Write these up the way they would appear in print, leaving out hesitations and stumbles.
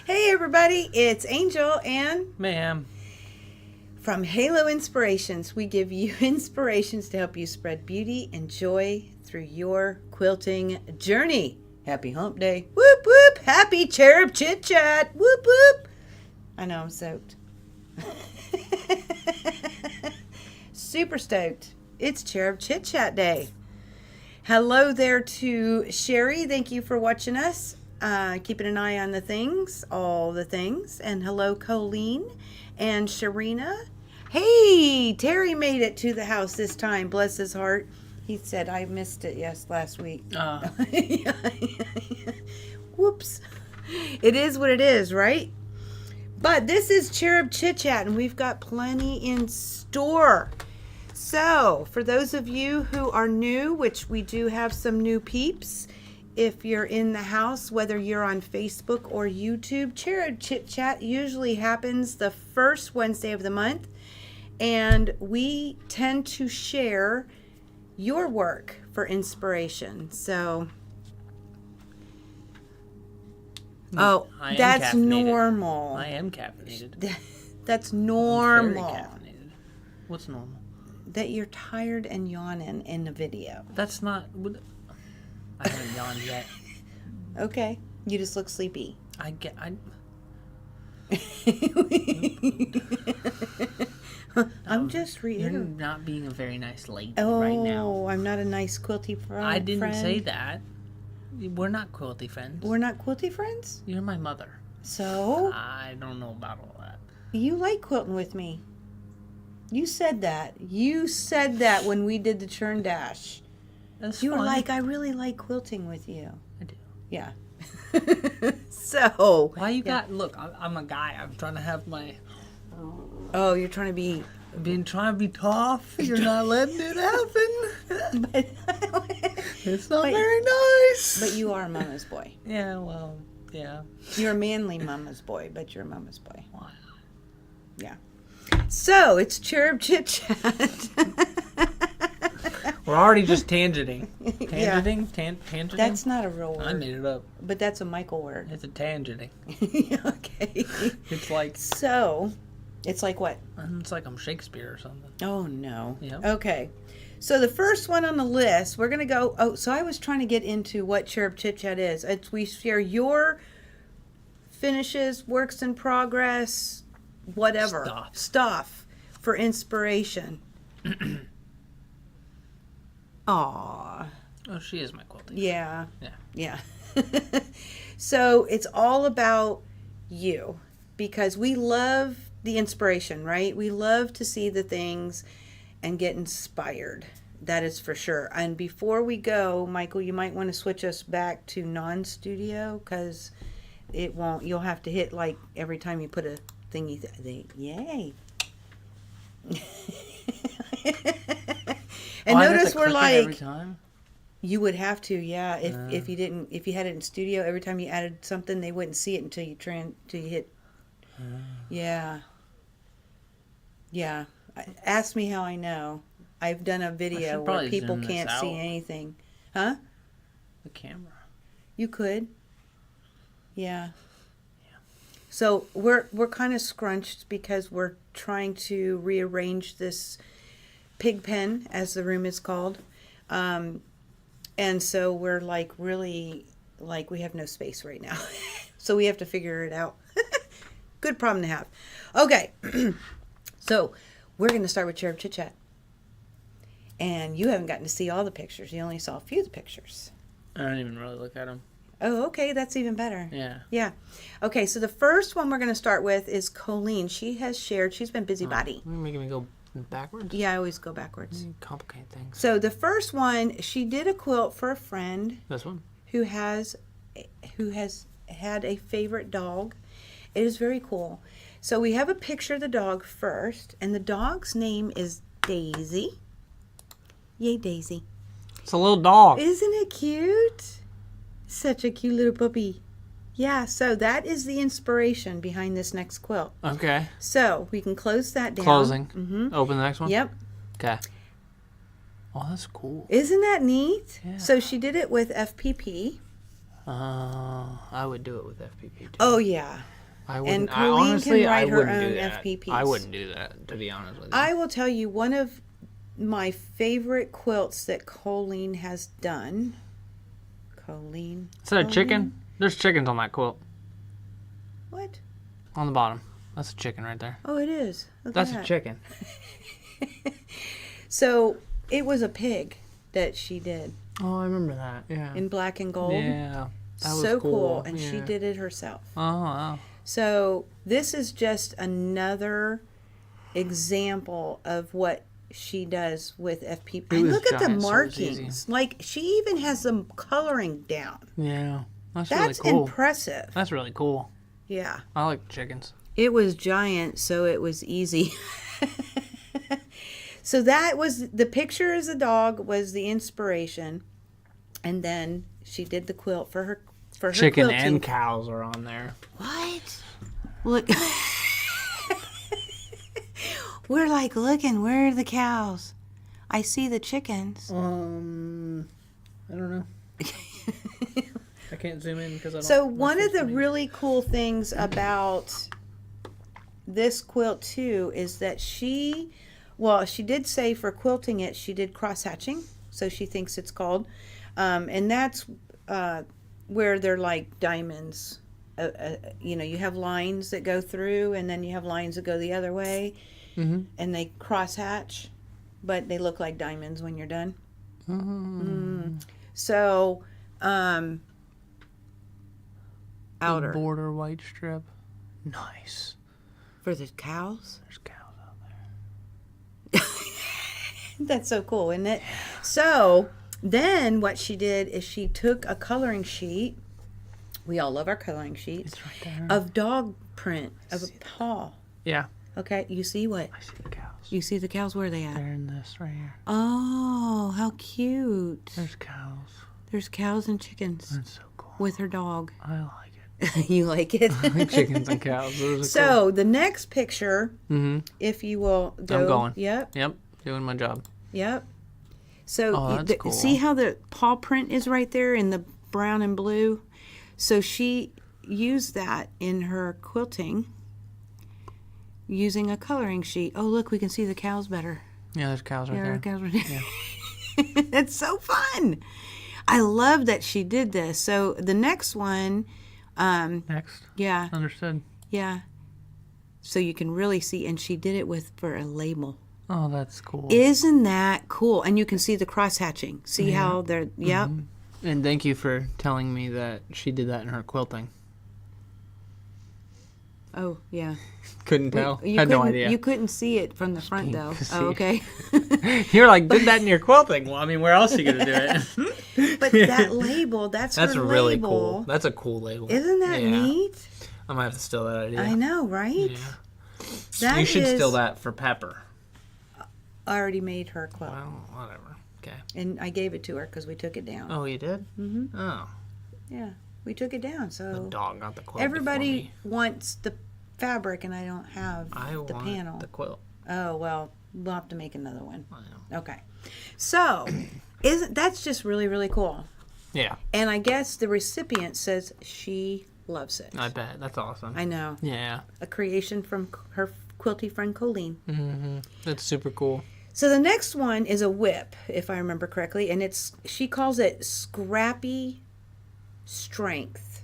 Hey everybody, it's Angel and Ma'am. from Halo Inspirations. We give you inspirations to help you spread beauty and joy through your quilting journey. Happy hump day. Whoop whoop. Happy Cherub Chit Chat. Whoop whoop. I know I'm soaked. Super stoked. It's Cherub Chit Chat Day. Hello there to Sherry. Thank you for watching us. Keeping an eye on the things, all the things. And hello, Colleen and Sharina. Hey, Terry made it to the house this time. Bless his heart. He said, I missed it, last week. Whoops. It is what it is, right? But this is Cherub Chit Chat, and we've got plenty in store. So, for those of you who are new, which we do have some new peeps, if you're in the house, whether you're on Facebook or YouTube, Cherub Chit Chat usually happens the first Wednesday of the month, and we tend to share your work for inspiration. So, that's caffeinated. normal. I am caffeinated. That's Very normal. caffeinated. What's normal? That you're tired and yawning in the video. That's not. I haven't yawned yet. Okay, you just look sleepy. I'm just You're reading. not being a very nice lady right now. Oh, I'm not a nice quilty friend. I didn't say that. We're not quilty friends. We're not quilty friends? You're my mother. So? I don't know about all that. You like quilting with me. You said that. You said that when we did the churn dash. That's You were fine. like, I really like quilting with you. I do. Yeah. So. Why you got... Look, I'm a guy. I'm trying to have my... Oh, you're trying to be... I've been trying to be tough. You're not letting it happen. But, It's not But- very nice. but you are a mama's boy. Yeah, well, yeah. You're a manly mama's boy, but you're a mama's boy. Wow. Yeah. So, it's Cherub Chit Chat. We're already just tangenting. Yeah. Tangenting? Tangenting? That's not a real I word, made it up. but that's a Michael word. It's a tangenting. Okay. It's like... So, it's like what? It's like I'm Shakespeare or something. Oh, no. Yep. Okay. So, the first one on the list, we're going to go... Oh, so I was trying to get into what Cherub Chit Chat is. It's, we share your finishes, works in progress, whatever. Stuff for inspiration. Aw. Oh, she is my quilting. Yeah. Yeah. Yeah. So it's all about you because we love the inspiration, right? We love to see the things and get inspired. That is for sure. And before we go, Michael, you might want to switch us back to non-studio because it won't, you'll have to hit like every time you put a thingy. Yay. And Oh, I have notice to we're click it every like, time? you would have to, yeah. If you didn't, if you had it in studio, every time you added something, they wouldn't see it until you hit. Yeah. Yeah. Ask me how I know. I've done a video where probably people zoom this can't see out. anything. Huh? The camera. You could. Yeah. So we're kind of scrunched because we're trying to rearrange this pig pen, as the room is called. And so we're like really like we have no space right now. So we have to figure it out. Good problem to have. Okay. So we're going to start with Cherub Chit Chat. And you haven't gotten to see all the pictures. You only saw a few of the pictures. I don't even really look at them. Oh, okay. That's even better. Yeah. Yeah. Okay. So the first one we're going to start with is Colleen. She has shared. She's been busybody. You're making me go backwards? Yeah, I always go backwards. You complicate things. So the first one, she did a quilt for a friend This one? who has had a favorite dog. It is very cool. So we have a picture of the dog first, and the dog's name is Daisy. Yay, Daisy. It's a little dog. Isn't it cute? Such a cute little puppy. Yeah, so that is the inspiration behind this next quilt. Okay. So we can close that down. Closing. Mm-hmm. Open the next one? Yep. Okay. Oh, that's cool. Isn't that neat? Yeah. So she did it with FPP. I would do it with FPP too. Oh, yeah. I wouldn't. And I Colleen honestly, can write I her wouldn't own do that. FPPs. I wouldn't do that, to be honest with you. I will tell you one of my favorite quilts that Colleen has done. Colleen. Is that a chicken? There's chickens on that quilt. What? On the bottom. That's a chicken right there. Oh, it is. Look at That's that. a chicken. So it was a pig that she did Oh, I remember that. Yeah. in black and gold. Yeah. That was So cool. and she Yeah. did it herself. Oh, wow. So this is just another example of what she does with FP. It And was look at the giant, so it was easy. markings. Like she even has them coloring down. Yeah. That's That's really cool. impressive. That's really cool. Yeah. I like chickens. It was giant, so it was easy. So that was the picture as a dog was the inspiration, and then she did the quilt for her Chicken quilting. and cows are on there. What? Look. We're like looking. Where are the cows? I see the chickens. I don't know. I can't zoom in because I don't. So one of the really cool things about this quilt too is that she did say for quilting it, she did cross hatching. So she thinks it's called. And that's where they're like diamonds. You have lines that go through and then you have lines that go the other way. Mm-hmm. And they cross hatch, but they look like diamonds when you're done. Mm-hmm. So outer border white strip. Nice. for the cows. There's cows out there. That's so cool, isn't it? So then what she did is she took a coloring sheet. We all love our coloring sheets. It's right there. Of dog print, of a paw. Yeah. Okay, you see what? I see the cows. You see the cows? Where are they at? They're in this right here. Oh, how cute. There's cows. There's cows and chickens That's so cool. with her dog. I like it. You like it? I like chickens and cows. Those are So the next picture, cool. Mm-hmm. if you will go. I'm going. Yep, Yep. Doing my job. yep. So Oh, that's cool. see how the paw print is right there in the brown and blue? So she used that in her quilting using a coloring sheet. Oh, look, we can see the cows better. Yeah, there's cows right Yeah, there. cows right there. It's so fun. I love that she did this. So the next one, Next. yeah, Understood. yeah. So you can really see, and she did it for a label. Oh, that's cool. Isn't that cool? And you can see the cross hatching. See how they're, yep. And thank you for telling me that she did that in her quilting. Oh, yeah. Couldn't tell. You Had no couldn't- idea. You couldn't see it from the front, though. to see. Oh, okay. You're like, did that in your quilting? Well, I mean, where else are you going to do it? But that label, that's That's her really label. cool. That's a cool label. Isn't that Yeah. neat? I might have to steal that idea. I know, right? Yeah. That You should is- steal that for Pepper. I already made her quilt, Well, whatever. Okay. and I gave it to her because we took it down. Oh, you did? Mm-hmm. Oh. Yeah, we took it down. The So dog got the quilt. everybody wants the fabric, and I don't have I the want panel. the quilt. Oh well, we'll have to make another one. I know. Okay, so isn't that's just really really cool? Yeah, And I guess the recipient says she loves it. I bet. That's awesome. I know, Yeah. a creation from her quilty friend Colleen. Mm-hmm. That's super cool. So the next one is a whip, if I remember correctly, and she calls it Scrappy Strength.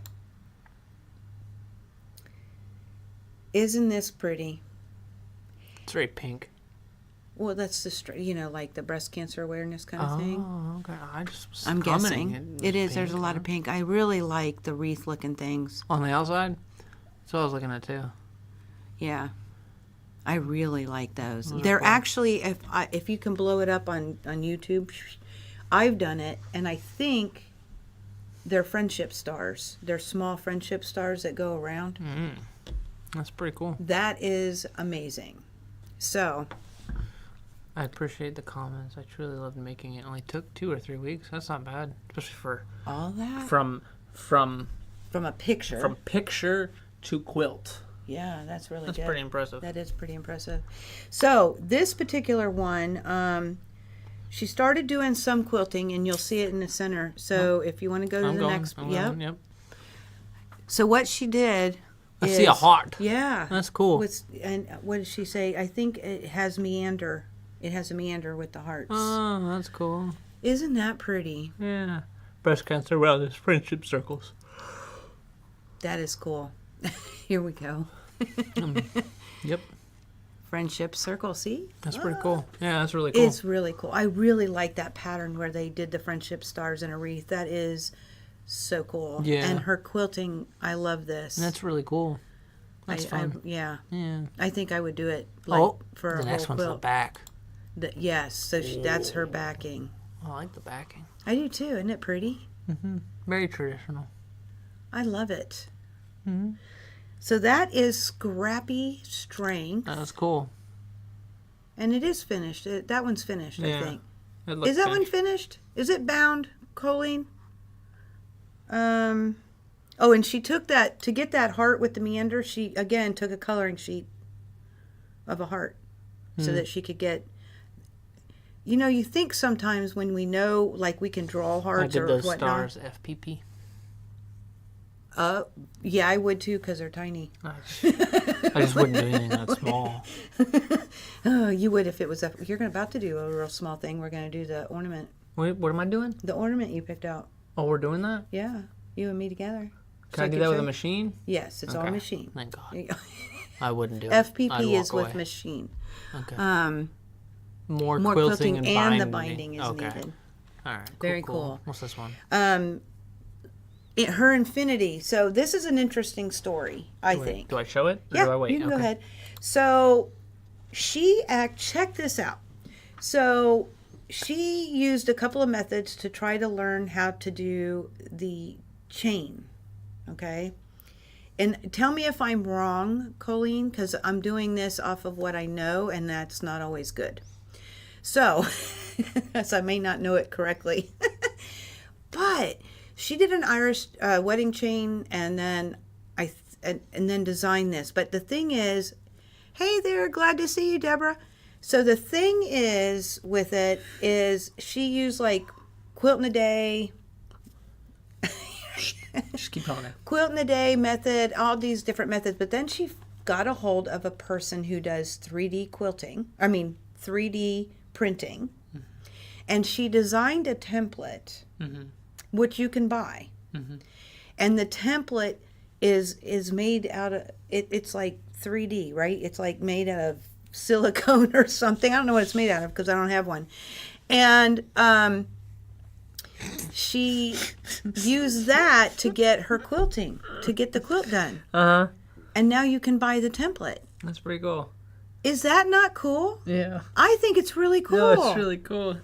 Isn't this pretty? It's very pink. Well, that's like the breast cancer awareness kind of thing. Oh, okay. I just was I'm commenting. guessing was it is. There's a pink, lot of pink. I really like the wreath looking things. on the outside. That's what I was looking at too. Yeah, I really like those. Those are They're cool. actually, if you can blow it up on YouTube, I've done it, and I think they're friendship stars. They're small friendship stars that go around. That's pretty cool. That is amazing. So, I appreciate the comments. I truly loved making it. It only took 2 or 3 weeks. That's not bad, especially for all that from a picture. from picture to quilt. Yeah, that's really That's good. pretty impressive. That is pretty impressive. So this particular one, she started doing some quilting, and you'll see it in the center. So if you want to go to I'm the going. next, I'm yep. going, Yep. So what she did, I see a heart. Yeah, That's cool. And what did she say? I think it has meander. It has a meander with the hearts. Oh, that's cool. Isn't that pretty? Yeah. Breast cancer wellness friendship circles. That is cool. Here we go. Yep. Friendship circle. See? That's pretty cool. Yeah, that's really cool. It's really cool. I really like that pattern where they did the friendship stars in a wreath. That is so cool. Yeah. And her quilting, I love this. That's really cool. That's fun. Yeah. Yeah. I think I would do it for the a next whole one's the quilt. back. Yes. So that's her backing. I like the backing. I do too. Isn't it pretty? Very traditional. I love it. So that is Scrappy Strength. That's cool. And it is finished. That one's finished, I Yeah. think. It looks Is that one finished. finished? Is it bound, Colleen? Oh, and she took that, to get that heart with the meander, she, again, took a coloring sheet of a heart so that she could get, you think sometimes when we know, like, we can draw I hearts did or those whatnot. stars FPP. Yeah, I would too, because they're tiny. I just wouldn't do anything that small. Oh, you would if it was you're about to do a real small thing. We're going to do the ornament. Wait, what am I doing? The ornament you picked out. Oh, we're doing that? Yeah, you and me together. Can I do that with a machine? Yes, it's all Okay. machine. Thank God. I wouldn't do it. FPP I'd is walk with away. machine. Okay. More More quilting and the binding. binding is Okay. needed. All right. Very cool. What's this one? her infinity. So this is an interesting story, I think. Do I show it? Or Yeah, do I wait? you can go ahead. So check this out. So she used a couple of methods to try to learn how to do the chain. Okay. And tell me if I'm wrong, Colleen, because I'm doing this off of what I know, and that's not always good. So, as I may not know it correctly. But she did an Irish wedding chain, and then and then designed this. But the thing is, hey there, glad to see you, Deborah. So the thing is with it is she used like quilt in a day, Just keep going. quilt in a day method, all these different methods. But then she got a hold of a person who does 3D quilting. 3D printing, and she designed a template, which you can buy. And the template is made out of it's like 3D, right? It's like made out of silicone or something. I don't know what it's made out of because I don't have one. And she used that to get her quilting, to get the quilt done. And now you can buy the template. That's pretty cool. Is that not cool? Yeah. I think it's really cool. No, it's really cool.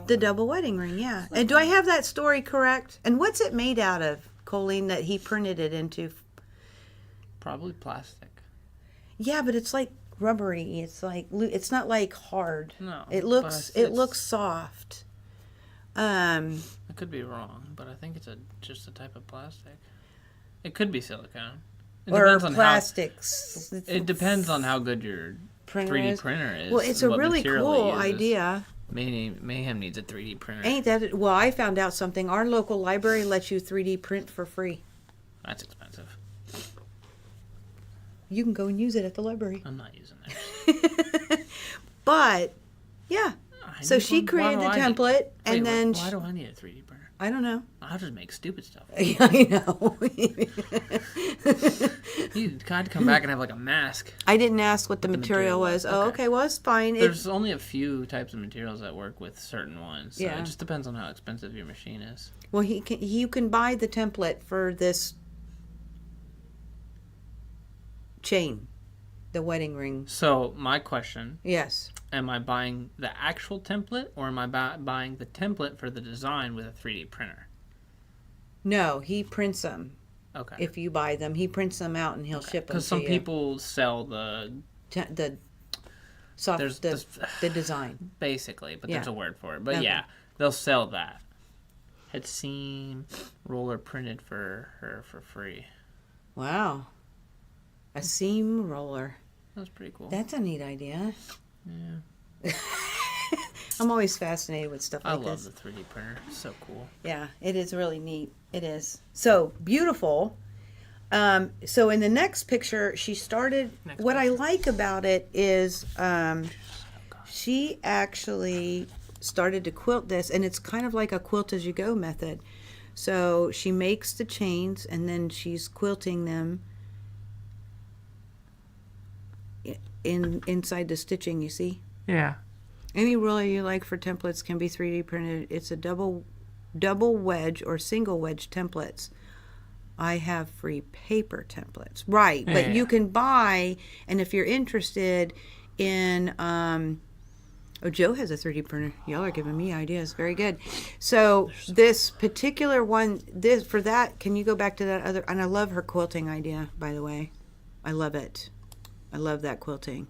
The double wedding ring, yeah. And do I have that story correct? And what's it made out of, Colleen, that he printed it into? Probably plastic. Yeah, but it's like rubbery. It's like it's not like hard. No. It looks soft. I could be wrong, but I think it's just a type of plastic. It could be silicone. Or plastics. It depends on how good your 3D printer is. Well, it's a really cool idea. Mayhem needs a 3D printer. Ain't that? Well, I found out something. Our local library lets you 3D print for free. That's expensive. You can go and use it at the library. I'm not using that. But, yeah. So she created the template, and then... Why do I need a 3D printer? I don't know. I'll just make stupid stuff. Yeah, I know. I'd come back and have like a mask. I didn't ask what the material was. Oh, okay. Well, it's fine. There's only a few types of materials that work with certain ones. So yeah. It just depends on how expensive your machine is. Well, you can buy the template for this chain, the wedding ring. So my question. Yes. Am I buying the actual template, or am I buying the template for the design with a 3D printer? No, he prints them. Okay. If you buy them, he prints them out and he'll ship them to you. Because some people sell the design. Basically, but there's a word for it. But yeah, they'll sell that. Had seen roller printed for her for free. Wow. A seam roller. That's pretty cool. That's a neat idea. Yeah. I'm always fascinated with stuff like this. I love the 3D printer. It's so cool. Yeah, it is really neat. It is. So beautiful. So in the next picture, she started... I like about it is she actually started to quilt this, and it's kind of like a quilt as you go method. So she makes the chains, and then she's quilting them inside the stitching, you see? Yeah. Any ruler you like for templates can be 3D printed. It's a double wedge or single wedge templates. I have free paper templates. Right, but you can buy, and if you're interested in Joe has a 3D printer. Y'all are giving me ideas. Very good. So this particular one, can you go back to that other? And I love her quilting idea, by the way. I love it. I love that quilting.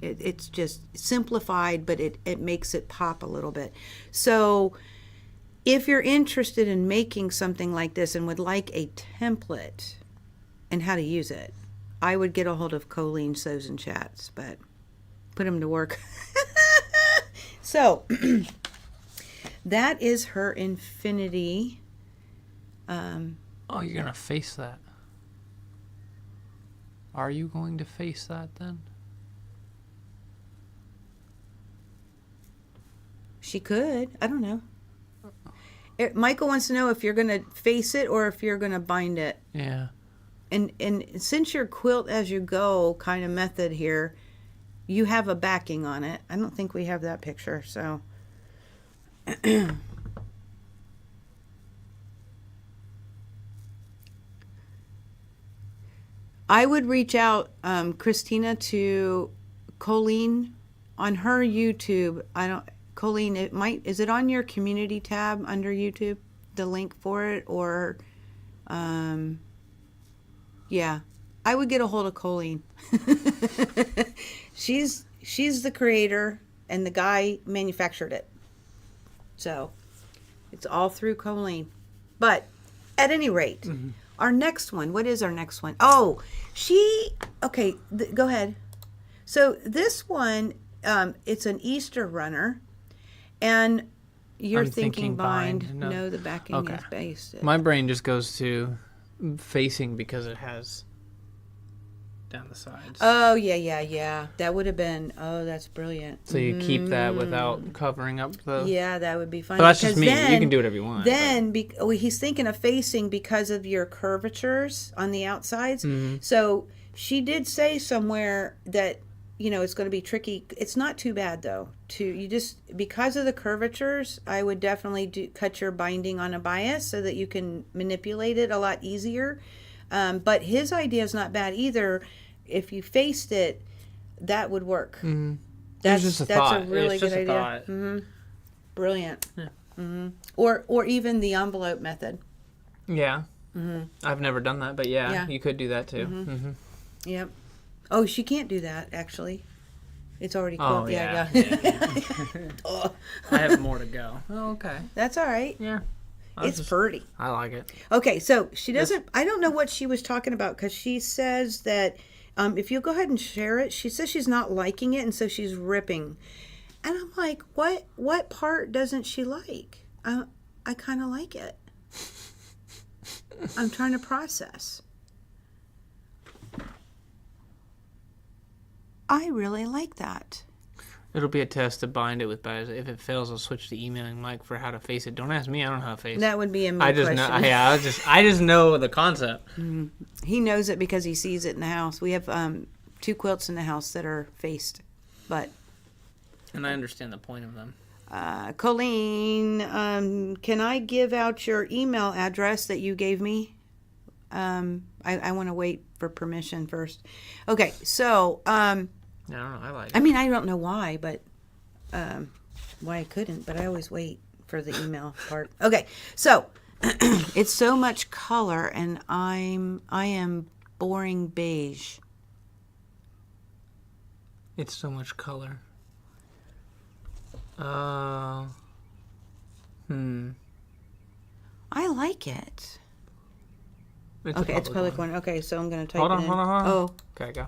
It's just simplified, but it makes it pop a little bit. So if you're interested in making something like this and would like a template and how to use it, I would get a hold of Colleen Sews and Chats, but put him to work. So that is her infinity. Oh, you're going to face that. Are you going to face that then? She could. I don't know. Michael wants to know if you're going to face it or if you're going to bind it. Yeah. And since your quilt as you go kind of method here, you have a backing on it. I don't think we have that picture, so. I would reach out, Christina, to Colleen on her YouTube. Colleen, is it on your community tab under YouTube, the link for it, or, yeah, I would get a hold of Colleen. She's the creator, and the guy manufactured it. So it's all through Colleen. But at any rate, our next one, what is our next one? Oh, okay, go ahead. So this one, it's an Easter runner, and you're thinking bind. No, the backing is basted. My brain just goes to facing because it has down the sides. Oh, yeah. That would have been, that's brilliant. So you keep that without covering up the... Yeah, that would be fun. But that's just me. You can do whatever you want. Then, he's thinking of facing because of your curvatures on the outsides. So she did say somewhere that, it's going to be tricky. It's not too bad, though. Because of the curvatures, I would definitely cut your binding on a bias so that you can manipulate it a lot easier. But his idea is not bad either. If you faced it, that would work. That's just a thought. That's a really good idea. Brilliant. Yeah. Or even the envelope method. Yeah. I've never done that, but yeah, you could do that too. Yep. Oh, she can't do that, actually. It's already cool. Oh, yeah. I have more to go. Oh, okay. That's all right. Yeah. It's pretty. I like it. Okay, so she doesn't... I don't know what she was talking about, because she says that if you'll go ahead and share it, she says she's not liking it, and so she's ripping. And I'm like, what part doesn't she like? I kind of like it. I'm trying to process. I really like that. It'll be a test to bind it with bias. If it fails, I'll switch to emailing Mike for how to face it. Don't ask me. I don't know how to face it. That would be a me question. I just know the concept. He knows it because he sees it in the house. We have 2 quilts in the house that are faced, but... And I understand the point of them. Colleen, can I give out your email address that you gave me? I want to wait for permission first. Okay, so... I don't know. I like it. I mean, I don't know why, but why I couldn't, but I always wait for the email part. Okay, so it's so much color, and I am boring beige. It's so much color. I like it. It's public one. Okay, so I'm gonna type hold it on, in. Hold on. Oh, okay, go.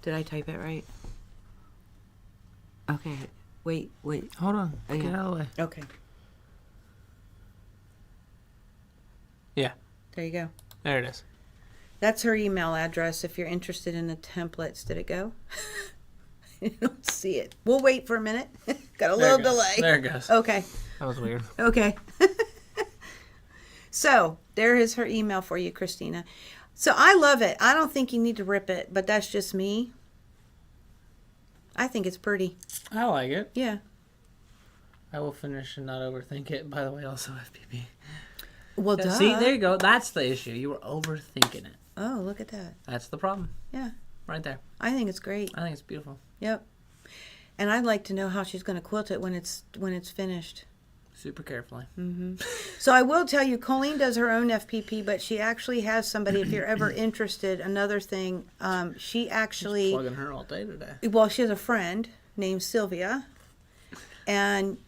Did I type it right? Okay. Wait. Hold on. Get out of the way. Okay. Yeah. There you go. There it is. That's her email address if you're interested in the templates. Did it go? I don't see it. We'll wait for a minute. Got a little delay. There it goes. Okay. That was weird. Okay. So, there is her email for you, Christina. So, I love it. I don't think you need to rip it, but that's just me. I think it's pretty. I like it. Yeah. I will finish and not overthink it. By the way, also FPP. Well, duh. See, there you go. That's the issue. You were overthinking it. Oh, look at that. That's the problem. Yeah. Right there. I think it's great. I think it's beautiful. Yep. And I'd like to know how she's going to quilt it when it's finished. Super carefully. So I will tell you, Colleen does her own FPP, but she actually has somebody, if you're ever interested, another thing, she actually... Just plugging her all day today. Well, she has a friend named Sylvia, and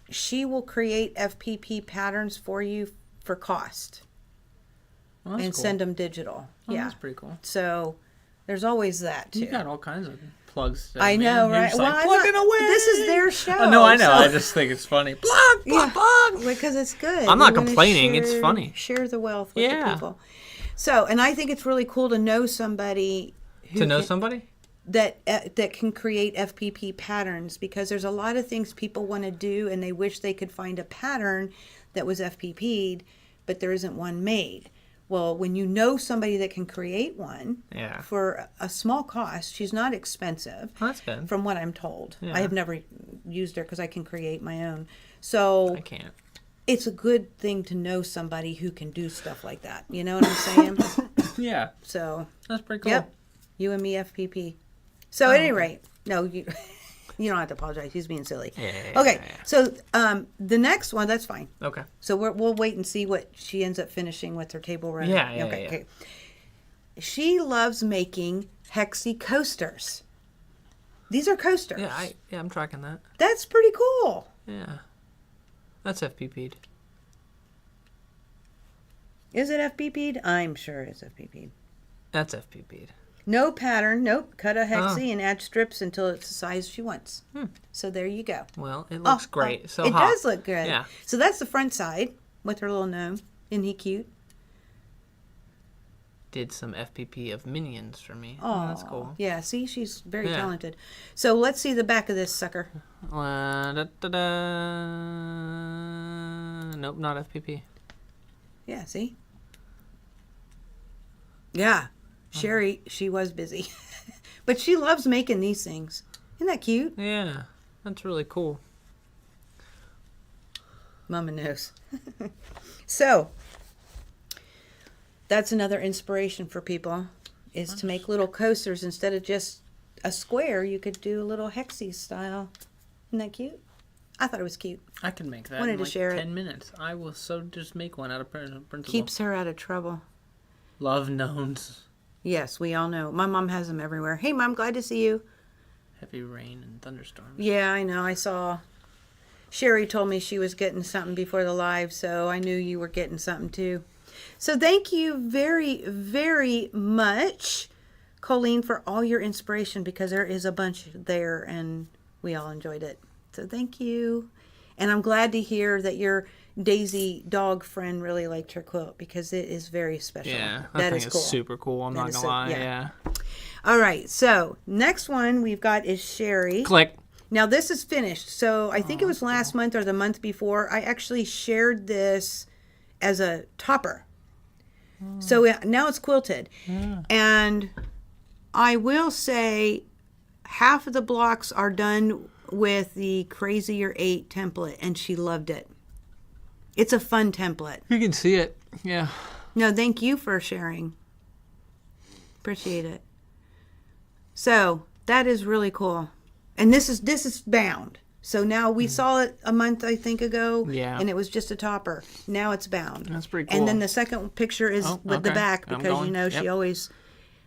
she will create FPP patterns for you for cost. Well, and cool. send them digital. Oh, yeah. That's pretty cool. So there's always that, too. You got all kinds of plugs. I know, right? You're just plugging away. This is their show. Oh, no, I know. So. I just think it's funny. Plug. Because it's good. I'm not complaining. It's funny. Share the wealth with the people. So, and I think it's really cool to know somebody. Somebody? That can create FPP patterns, because there's a lot of things people want to do and they wish they could find a pattern that was FPP'd, but there isn't one made. Well, when you know somebody that can create one for a small cost, she's not expensive. Oh, that's good. From what I'm told. Yeah. I have never used her because I can create my own. So I can't. it's a good thing to know somebody who can do stuff like that. You know what I'm saying? Yeah. So That's pretty cool. yep, you and me FPP. So at any rate, no, you you don't have to apologize. He's being silly. Yeah, Okay, so the next one, that's fine. Okay. So we'll wait and see what she ends up finishing with her table runner. Yeah. Okay. She loves making hexy coasters. These are coasters. Yeah, I'm tracking that. That's pretty cool. Yeah. That's FPP'd. Is it FPP'd? I'm sure it's FPP'd. That's FPP'd. No pattern. Nope. Cut a hexy and add strips until it's the size she wants. Hmm. So there you go. Well, it looks great. So it hot. does look good. Yeah. So that's the front side with her little gnome. Isn't he cute? Did some FPP of minions for me. Oh, that's cool. Yeah, see, she's very Yeah. talented. So let's see the back of this sucker. Nope, not FPP. Yeah, see? Yeah. Sherry, she was busy. But she loves making these things. Isn't that cute? Yeah, that's really cool. Mama knows. So, that's another inspiration for people, is to make little coasters instead of just a square. You could do a little hexy style. Isn't that cute? I thought it was cute. I can make that Wanted in to like share it. 10 minutes. I will just make one out of principle. Keeps her out of trouble. Love gnomes. Yes, we all know. My mom has them everywhere. Hey, Mom, glad to see you. Heavy rain and thunderstorms. Yeah, I know. I saw. Sherry told me she was getting something before the live, so I knew you were getting something too. So thank you very, very much, Colleen, for all your inspiration, because there is a bunch there and we all enjoyed it. So thank you. And I'm glad to hear that your Daisy dog friend really liked her quilt, because it is very special. Yeah, that I is think cool. it's super cool. I'm not is gonna so- lie. yeah. Yeah. All right, so next one we've got is Sherry. Click. Now this is finished. So I think it was last month or the month before, I actually shared this as a topper. So now it's quilted. And I will say half of the blocks are done with the Crazier 8 template, and she loved it. It's a fun template. You can see it. Yeah. No, thank you for sharing. Appreciate it. So that is really cool. And this is bound. So now we saw it a month, I think, ago. Yeah. And it was just a topper. Now it's bound. That's pretty cool. And then the second picture is with the okay. back, I'm because going. you know she Yep. always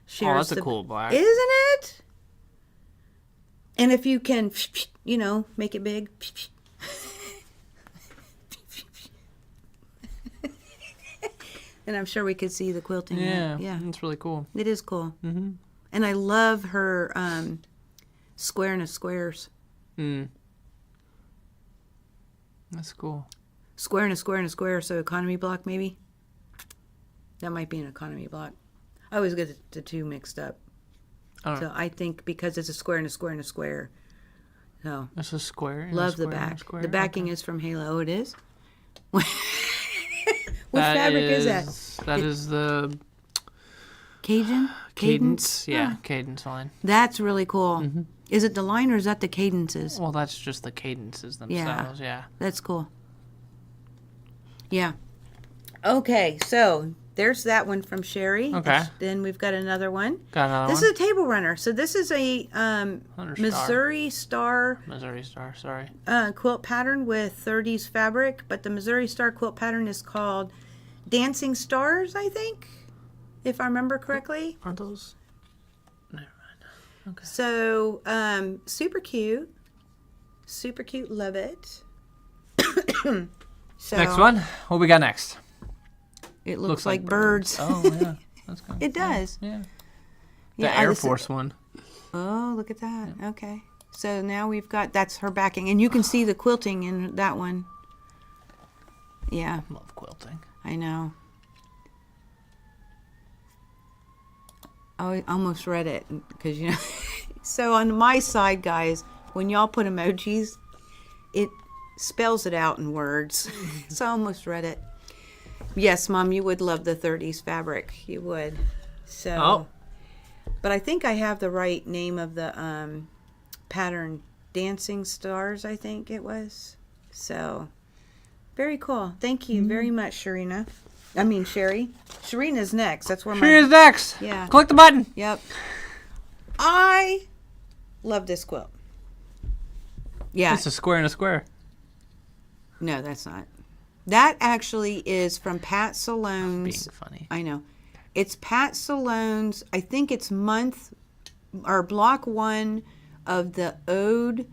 shares. Oh, that's a cool black. Isn't it? And if you can, make it big. And I'm sure we could see the quilting. Yeah. Yeah. It's really cool. It is cool. Mm-hmm. And I love her square of squares. That's cool. Square and a square and a square. So economy block, maybe? That might be an economy block. I always get the two mixed up. Oh. So I think because it's a square and a square and a square. So That's a square. and a love the square and a back. square. The backing Okay. is from Halo. Oh, it is? What That fabric is that? That is the Cajun? cadence. Yeah, Oh. cadence line. That's really cool. Is it the line or is that the cadences? Well, that's just the cadences themselves. Yeah. That's cool. Yeah. Okay, so there's that one from Sherry. Okay. Then we've got another one. Got another This one? is a table runner. So this is a Missouri Star Missouri Star. Sorry. quilt pattern with 30s fabric, but the Missouri Star quilt pattern is called Dancing Stars, I think, if I remember correctly. Aren't those? Never mind. Okay. So, super cute. Super cute. Love it. So, Next one. What we got next? It looks like birds. Oh yeah, that's good. It does. Yeah. The Yeah, Air this is- Force one. Oh, look at that. Okay. So now we've got, that's her backing. And you can see the quilting in that one. Yeah, Love quilting. I know. I almost read it because, so on my side, guys, when y'all put emojis, it spells it out in words. So I almost read it. Yes, Mom, you would love the 30s fabric. You would. So, Oh. but I think I have the right name of the pattern dancing stars, I think it was. So, very cool. Thank you very much, Sharina. I mean, Sherry. Sharina's next. That's where Here's next. Yeah. Click the button. Yep. I love this quilt. Yeah. It's a square and a square. No, that's not. That actually is from Pat Salone's. Being funny. I know. It's Pat Salone's, I think it's block 1 of the Ode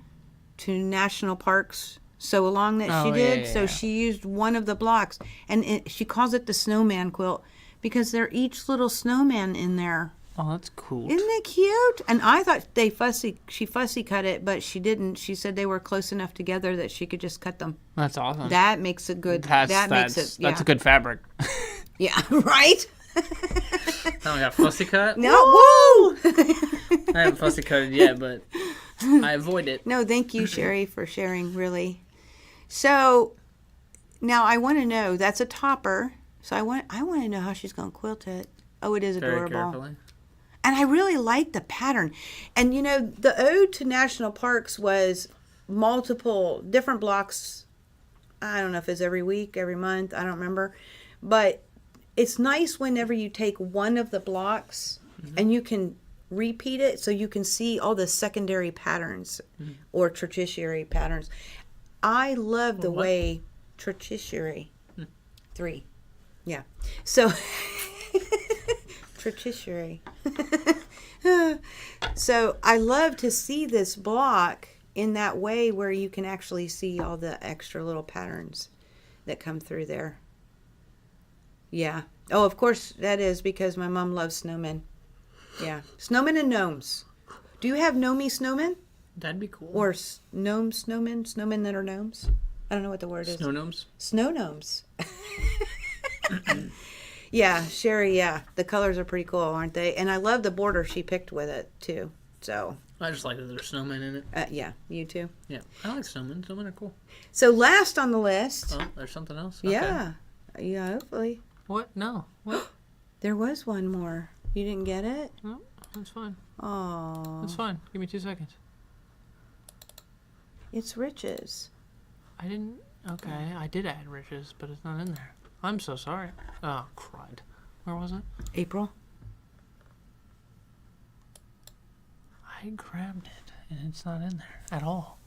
to National Parks Sew Along that she did. Yeah. So she used one of the blocks, and she calls it the snowman quilt because they're each little snowman in there. Oh, that's cool. Isn't it cute? And I thought she fussy cut it, but she didn't. She said they were close enough together that she could just cut them. That's awesome. That makes it good. Makes it. Yeah. That's a good fabric. Yeah, right? I don't got fussy cut. No, woo! I haven't fussy cutted yet, but I avoid it. No, thank you, Sherry, for sharing, really. So, now I want to know, that's a topper, so I want to know how she's going to quilt it. Oh, it is Very adorable. carefully. And I really like the pattern. And, you know, the Ode to National Parks was multiple, different blocks. I don't know if it's every week, every month, I don't remember. But it's nice whenever you take one of the blocks and you can repeat it so you can see all the secondary patterns or tertiary patterns. I love the way tertiary 3. Yeah. So tertiary. So I love to see this block in that way where you can actually see all the extra little patterns that come through there. Yeah. Oh, of course that is because my mom loves snowmen. Yeah. Snowmen and gnomes. Do you have gnomey snowmen? That'd be cool. Or snowmen that are gnomes? I don't know what the word is. Snow gnomes? Snow gnomes. Yeah, Sherry, yeah. The colors are pretty cool, aren't they? And I love the border she picked with it, too. So. I just like that there's snowmen in it. Yeah, you too. Yeah, I like snowmen. Snowmen are cool. So last on the list. Oh, there's something else? Okay. Yeah. Yeah, hopefully. What? No. What? There was one more. You didn't get it? No, that's fine. Oh. That's fine. Give me 2 seconds. It's riches. I didn't. Okay, I did add riches, but it's not in there. I'm so sorry. Oh, crud. Where was it? April. I grabbed it, and it's not in there at all.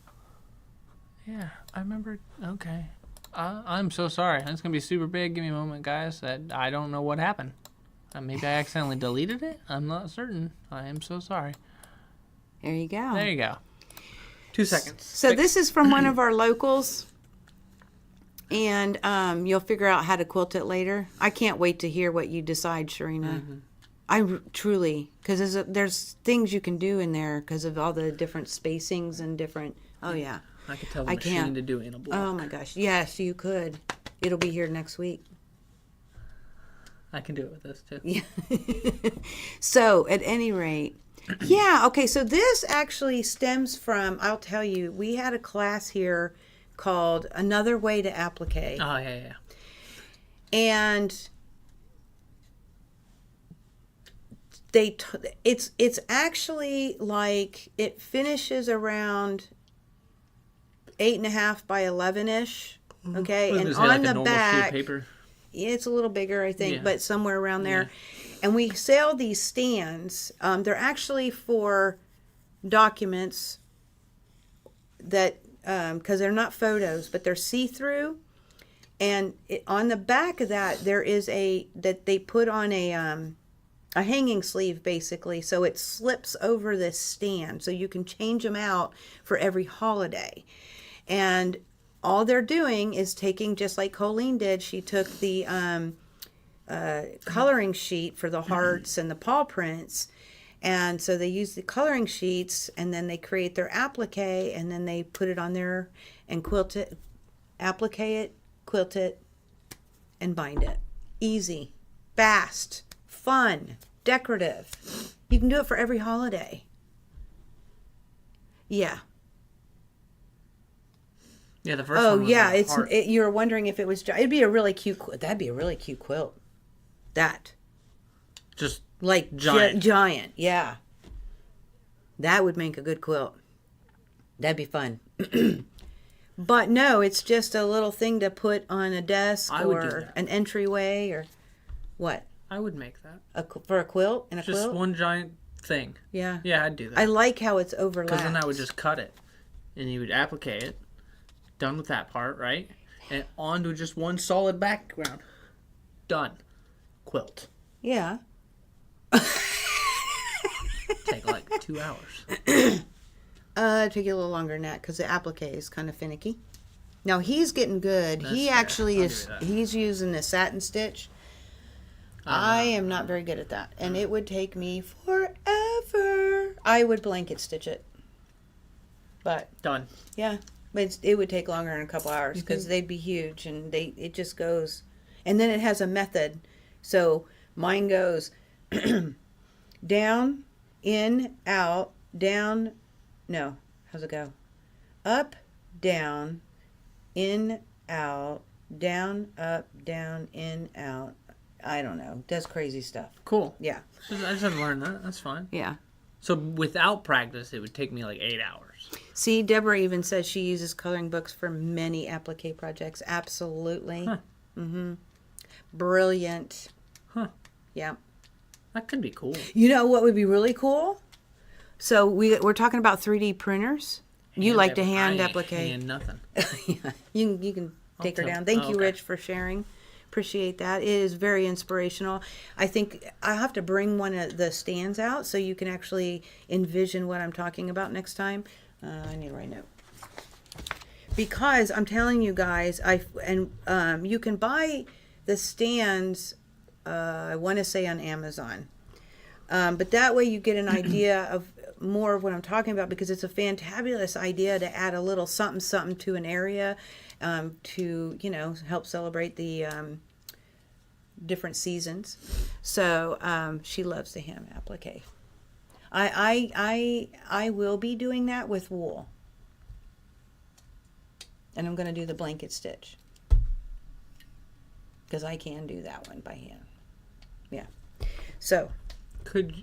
Yeah, I remember. Okay. I'm so sorry. It's going to be super big. Give me a moment, guys. I don't know what happened. Maybe I accidentally deleted it? I'm not certain. I am so sorry. There you go. There you go. 2 seconds. So this is from one of our locals. And you'll figure out how to quilt it later. I can't wait to hear what you decide, Sharina. I truly, because there's things you can do in there because of all the different spacings and different. Oh yeah, I could tell the machine to do it in a block. Oh my gosh, yes, you could. It'll be here next week. I can do it with this too. Yeah. So at any rate, yeah. Okay, so this actually stems from. I'll tell you, we had a class here called Another Way to Applique. Oh yeah. And it's actually like it finishes around 8.5 by 11-ish. Okay, and on like the back, paper? It's a little bigger, I think, Yeah. but somewhere around there. And we sell these stands. They're actually for documents that because they're not photos, but they're see-through. And on the back of that, there is that they put on a hanging sleeve, basically, so it slips over this stand, so you can change them out for every holiday. And all they're doing is taking, just like Colleen did, she took the coloring sheet for the hearts and the paw prints. And so they use the coloring sheets, and then they create their applique, and then they put it on there and quilt it, applique it, quilt it, and bind it. Easy, fast, fun, decorative. You can do it for every holiday. Yeah. Yeah, the first one was yeah, heart. you were wondering if it was. It'd be a really cute. That'd be a really cute quilt. That. Just like giant. giant, yeah. That would make a good quilt. That'd be fun. But no, it's just a little thing to put on a desk I would do or that. an entryway or what? I would make that. For a quilt? In a Just quilt? one giant thing. Yeah. Yeah, I'd do that. I like how it's overlapped. Because then I would just cut it. And you would applicate it. Done with that part, right? And onto just one solid background. Done. Quilt. Yeah. Take like 2 hours. It'd take you a little longer than that because the applique is kind of finicky. Now he's getting good. That's He fair. actually I'll is. give you that. He's using the satin stitch. I am not very good at that, and it would take me forever. I would blanket stitch it, but Done. yeah, but it would take longer than a couple hours because they'd be huge, and it just goes, and then it has a method. So mine goes down, in, out, down. No, how's it go? Up, down, in, out, down, up, down, in, out. I don't know. Does crazy stuff. Cool. Yeah. I just had to learn that. That's fine. Yeah. So without practice, it would take me like 8 hours. See, Deborah even says she uses coloring books for many applique projects. Absolutely. Huh. Mm-hmm. Brilliant. Huh. Yeah. That could be cool. You know what would be really cool? So we're talking about 3D printers. You like to hand applique. Hand nothing. Yeah. You can take her tell- down. Thank you, okay. Rich, for sharing. Appreciate that. It is very inspirational. I think I have to bring one of the stands out so you can actually envision what I'm talking about next time. I need to write a note. Because I'm telling you guys, you can buy the stands, I want to say on Amazon. But that way you get an idea of more of what I'm talking about, because it's a fantabulous idea to add a little something something to an area to help celebrate the different seasons. So she loves the hem applique. I will be doing that with wool, and I'm going to do the blanket stitch because I can do that one by hand. Yeah. So Could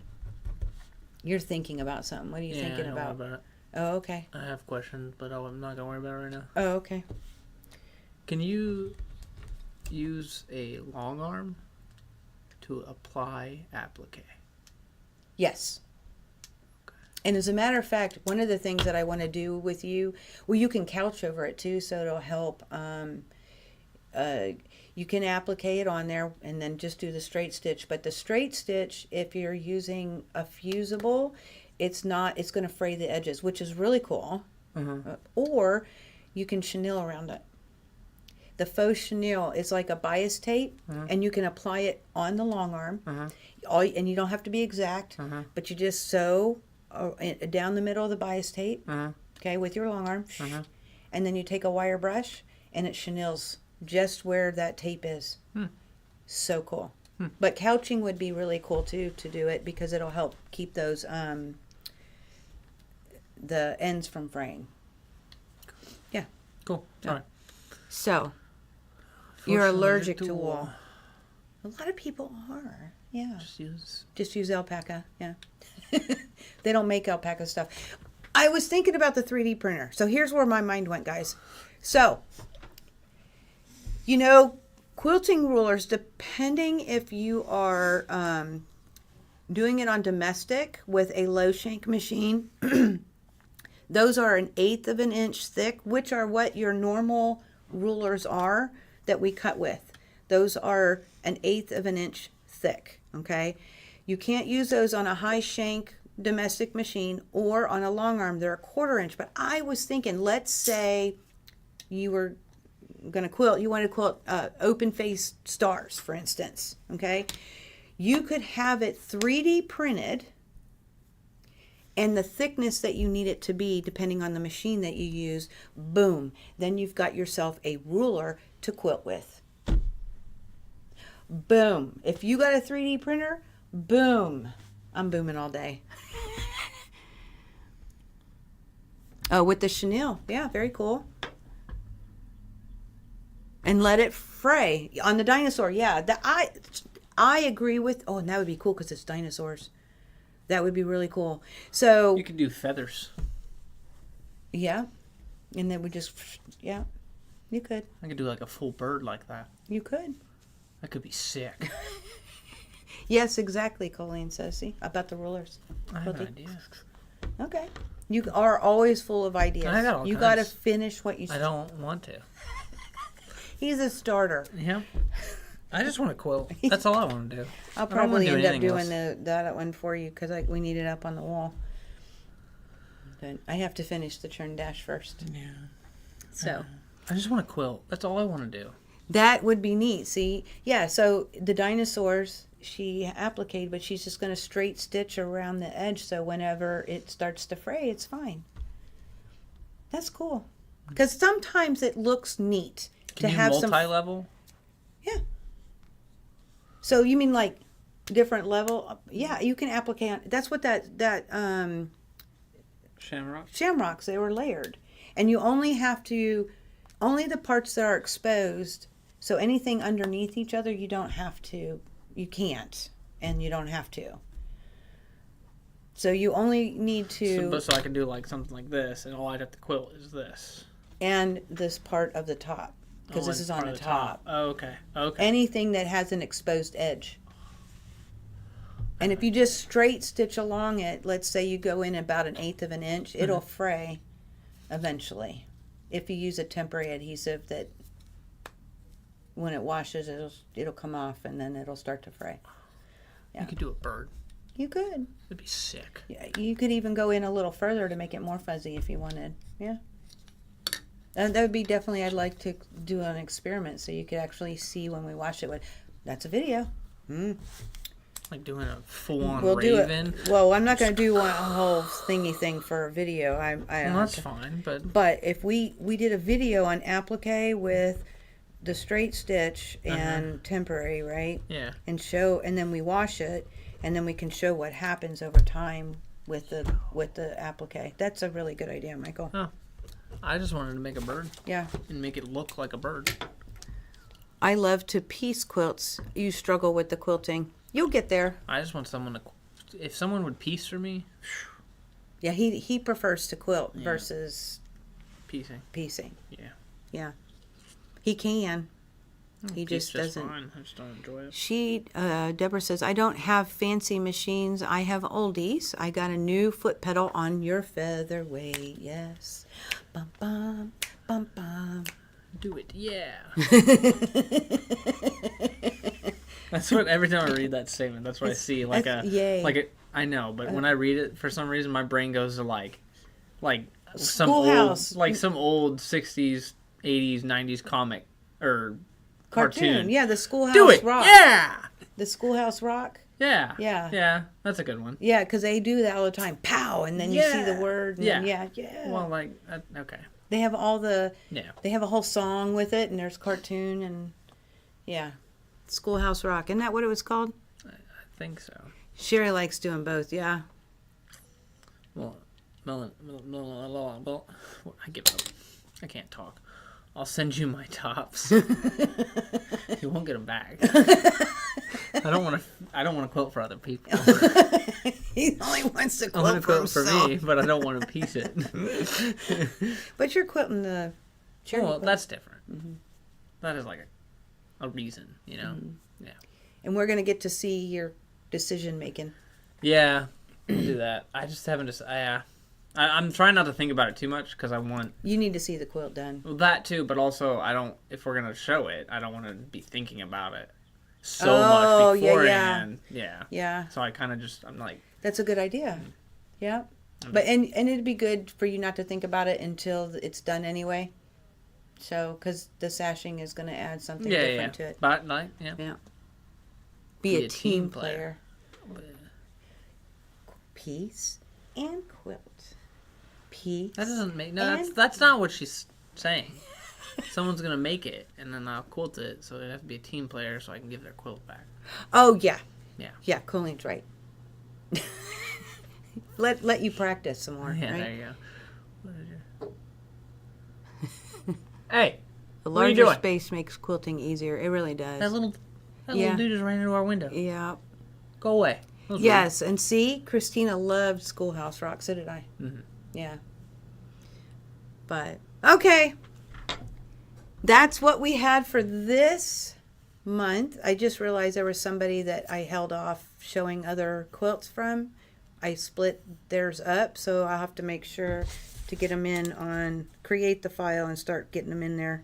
you're thinking about something. What are you thinking don't about? worry about it. Oh, okay. I have questions, but I'm not gonna worry about it right now. Oh, okay. Can you use a long arm to apply applique? Yes. And as a matter of fact, one of the things that I want to do with you, well, you can couch over it too, so it'll help. You can applique it on there and then just do the straight stitch. But the straight stitch, if you're using a fusible, it's going to fray the edges, which is really cool. Or you can chenille around it. The faux chenille is like a bias tape, and you can apply it on the long arm. And you don't have to be exact, but you just sew down the middle of the bias tape, okay, with your long arm, and then you take a wire brush and it chenilles just where that tape is. So cool. But couching would be really cool too, to do it, because it'll help keep those the ends from fraying. Yeah. Cool. Yeah. All right. So you're allergic to wool. A lot of people are. Yeah. Just use alpaca. Yeah. They don't make alpaca stuff. I was thinking about the 3D printer. So here's where my mind went, guys. So, quilting rulers, depending if you are doing it on domestic with a low shank machine, those are 1/8 of an inch thick, which are what your normal rulers are that we cut with. Those are 1/8 of an inch thick, okay? You can't use those on a high shank domestic machine or on a long arm. They're 1/4 inch. But I was thinking, let's say you were going to quilt, you wanted to quilt open face stars, for instance, okay? You could have it 3D printed, and the thickness that you need it to be, depending on the machine that you use, boom, then you've got yourself a ruler to quilt with. Boom. If you got a 3D printer, boom. I'm booming all day. Oh, with the chenille. Yeah, very cool. And let it fray. On the dinosaur, yeah. I agree with... Oh, and that would be cool because it's dinosaurs. That would be really cool. So... You could do feathers. Yeah. And then we just, yeah. You could. I could do like a full bird like that. You could. That could be sick. Yes, exactly, Colleen says. See, about the rulers. I have an idea. Okay. You are always full of ideas. I got all You kinds. got to finish what you I don't want to. He's a starter. Yeah. I just want to quilt. That's all I want to do. I'll probably end up doing that one for you because we need it up on the wall. But I have to finish the churn dash first. Yeah. So. I just want to quilt. That's all I want to do. That would be neat. See? Yeah, so the dinosaurs, she appliqued, but she's just going to straight stitch around the edge so whenever it starts to fray, it's fine. That's cool. Because sometimes it looks neat Can to you have multi-level? Yeah. So you mean like different level? Yeah, you can applique on. That's what that shamrocks, they were layered. And you only have to, only the parts that are exposed, so anything underneath each other, you don't have to, you can't, and you don't have to. So you only need to... So I can do like something like this, and all I'd have to quilt is this. And this part of the top, because this is on the top. Oh, okay. Okay. Anything that has an exposed edge. And if you just straight stitch along it, let's say you go in about 1/8 of an inch, it'll fray eventually. If you use a temporary adhesive that when it washes, it'll come off and then it'll start to fray. Yeah. You could do a bird. You could. It'd be sick. Yeah, you could even go in a little further to make it more fuzzy if you wanted. Yeah. And that would be definitely, I'd like to do an experiment so you could actually see when we wash it. That's a video. Like doing a full-on We'll raven. do it. Well, I'm not going to do a whole thingy thing for a video. Well, that's fine, but... But if we did a video on applique with the straight stitch and temporary, right? Yeah. And then we wash it, and then we can show what happens over time with the applique. That's a really good idea, Michael. Oh. I just wanted to make a bird. Yeah. And make it look like a bird. I love to piece quilts. You struggle with the quilting. You'll get there. I just want someone to... If someone would piece for me... Yeah, he prefers to quilt versus... Piecing. Yeah. Yeah. He can. He just doesn't. Fine. I just don't enjoy it. Deborah says, I don't have fancy machines. I have oldies. I got a new foot pedal on your featherweight. Yes. Bum, bum, bum, bum. Do it. Yeah. That's what, every time I read that statement, that's what I see. Yay. I know, but when I read it, for some reason, my brain goes to some Schoolhouse. old, like some old 60s, 80s, 90s comic or cartoon. Yeah, the Schoolhouse Do it. Rock. Yeah. The Schoolhouse Rock. Yeah. Yeah. Yeah. That's a good one. Yeah, because they do that all the time. Pow, and then you see the word. And yeah. Well, okay. They have all the. Yeah. They have a whole song with it, and there's cartoon and. Yeah. Schoolhouse Rock. Isn't that what it was called? I think so. Sherry likes doing both, yeah. Well, I give up. I can't talk. I'll send you my tops. You won't get them back. I don't want to quilt for other people. He only wants to I want quilt to quilt for me, but I don't want to piece it. But you're quilting the cherry quilt. That's different. Mm-hmm. That is like a reason, you know? Mm-hmm. Yeah. And we're going to get to see your decision making. Yeah, we'll do that. I just haven't I'm trying not to think about it too much because I want... You need to see the quilt done. Well, that too, but also if we're going to show it, I don't want to be thinking about it much beforehand. Yeah. So I kind of I'm like... That's a good idea. Yeah. But and it'd be good for you not to think about it until it's done anyway. So, because the sashing is going to add something different to it. But, Be a team player. Piece and quilt. Piece. That doesn't make... No, that's not what she's saying. Someone's going to make it, and then I'll quilt it, so it'd have to be a team player so I can give their quilt back. Oh, yeah. Yeah. Yeah, Colleen's right. let you practice some more. Yeah, right? there you go. Hey, a larger space makes quilting easier. It really does. That little dude just ran into our window. Yeah. Go away. Yes, and see, Christina loved Schoolhouse Rock. So did I. Mm-hmm. Yeah. But okay, that's what we had for this month. I just realized there was somebody that I held off showing other quilts from. I split theirs up, so I'll have to make sure to get them in on create the file and start getting them in there.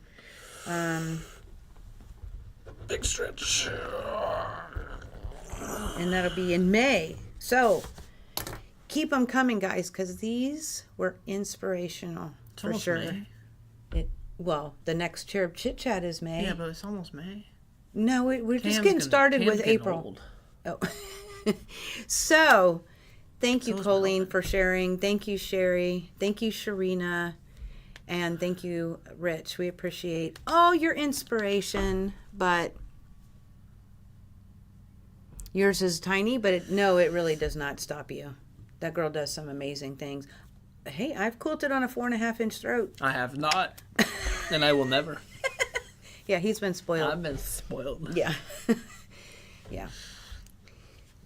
Big stretch. And that'll be in May. So keep them coming, guys, because these were inspirational for sure. May. Well, the next Cherub Chit Chat is May. Yeah, but it's almost May. No, we're just getting started with April. Oh, so thank you, Colleen, for sharing. Thank you, Sherry. Thank you, Sharina. And thank you, Rich. We appreciate all your inspiration, but yours is tiny, but it really does not stop you. That girl does some amazing things. Hey, I've quilted on a 4.5-inch throat. I have not, and I will never. Yeah, he's been spoiled. I've been spoiled. Yeah. Yeah.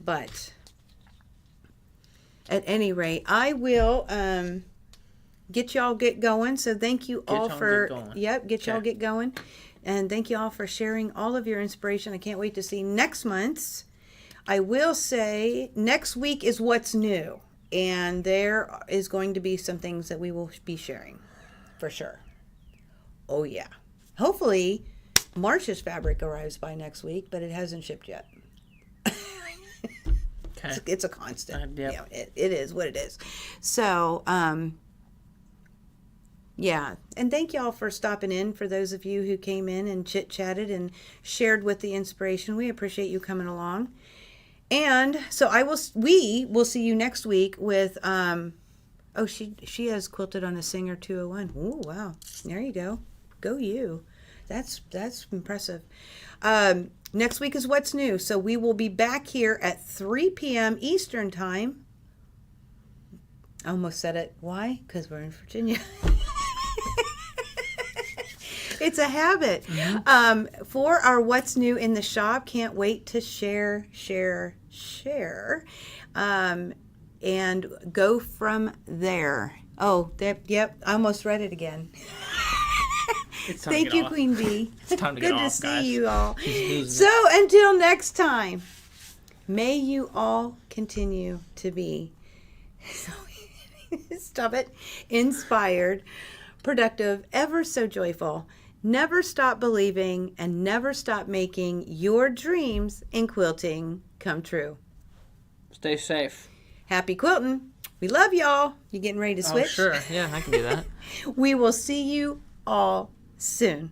But at any rate, I will get y'all get going. So thank you all for get y'all get going. And thank you all for sharing all of your inspiration. I can't wait to see next month's. I will say next week is what's new. And there is going to be some things that we will be sharing for sure. Oh, yeah. Hopefully, March's fabric arrives by next week, but it hasn't shipped yet. Okay. It's a constant. Yep. Yeah, it is what it is. So, yeah. And thank y'all for stopping in. For those of you who came in and chit-chatted and shared with the inspiration, we appreciate you coming along. And so we will see you next week with, she has quilted on a Singer 201. Oh, wow. There you go. Go you. That's impressive. Next week is what's new. So we will be back here at 3 p.m. Eastern time. I almost said it. Why? Because we're in Virginia. It's a habit. Mm-hmm. For our what's new in the shop, can't wait to share. And go from there. Oh, yep. I almost read it again. Thank you, Queen Bee. It's time to get Good off, to see guys. you all. So until next time, may you all continue to be stop it, inspired, productive, ever so joyful. Never stop believing and never stop making your dreams in quilting come true. Stay safe. Happy quilting. We love y'all. You getting ready to switch? Oh, sure. Yeah, I can do that. We will see you all soon.